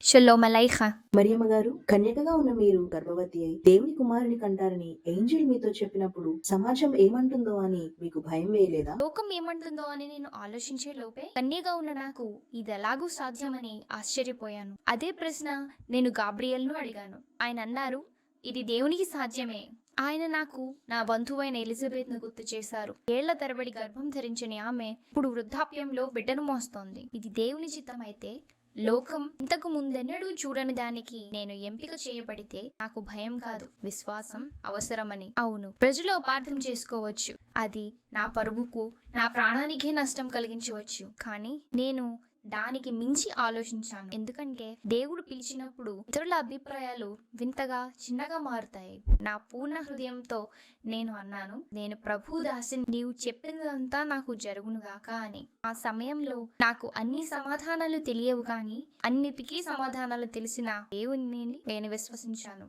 Shalom Aleichem. Mariyamma గారు, కన్యకగా ఉన్న మీరు గర్భవతి అయి దేవుని కుమారుని కంటారని ఏంజెల్ మీతో చెప్పినప్పుడు సమాజం ఏమంటుందో అని మీకు భయం వేయలేదా? లోకం ఏమంటుందో అని నేను ఆలోచించే లోపే కన్యగా ఉన్న నాకు ఇదెలాగూ సాధ్యమని ఆశ్చర్యపోయాను. అదే ప్రశ్న నేను గాబ్రియల్ను అడిగాను. ఆయన అన్నారు, ఇది దేవునికి సాధ్యమే. ఆయన నాకు నా బంధువైన ఎలిజబెత్ ను గుర్తు చేశారు. ఏళ్ల తరబడి గర్భం ధరించని ఆమె ఇప్పుడు వృద్ధాప్యంలో బిడ్డను మోస్తోంది. ఇది దేవుని చిత్తం అయితే లోకం ఇంతకు ముందెన్నడూ చూడని దానికి నేను ఎంపిక చేయబడితే నాకు భయం కాదు, విశ్వాసం అవసరమని. అవును, ప్రజలు అపార్థం చేసుకోవచ్చు. అది నా పరువుకు, నా ప్రాణానికే నష్టం కలిగించవచ్చు. కానీ నేను దానికి మించి ఆలోచించాను. ఎందుకంటే దేవుడు పిలిచినప్పుడు ఇతరుల అభిప్రాయాలు వింతగా చిన్నగా మారుతాయి. నా పూర్ణ హృదయంతో నేను అన్నాను, నేను ప్రభు దాసిని, నీవు చెప్పినదంతా నాకు జరుగునుగాక అని. ఆ సమయంలో నాకు అన్ని సమాధానాలు తెలియవు, కానీ అన్నిటికీ సమాధానాలు తెలిసిన దేవుని నేను విశ్వసించాను.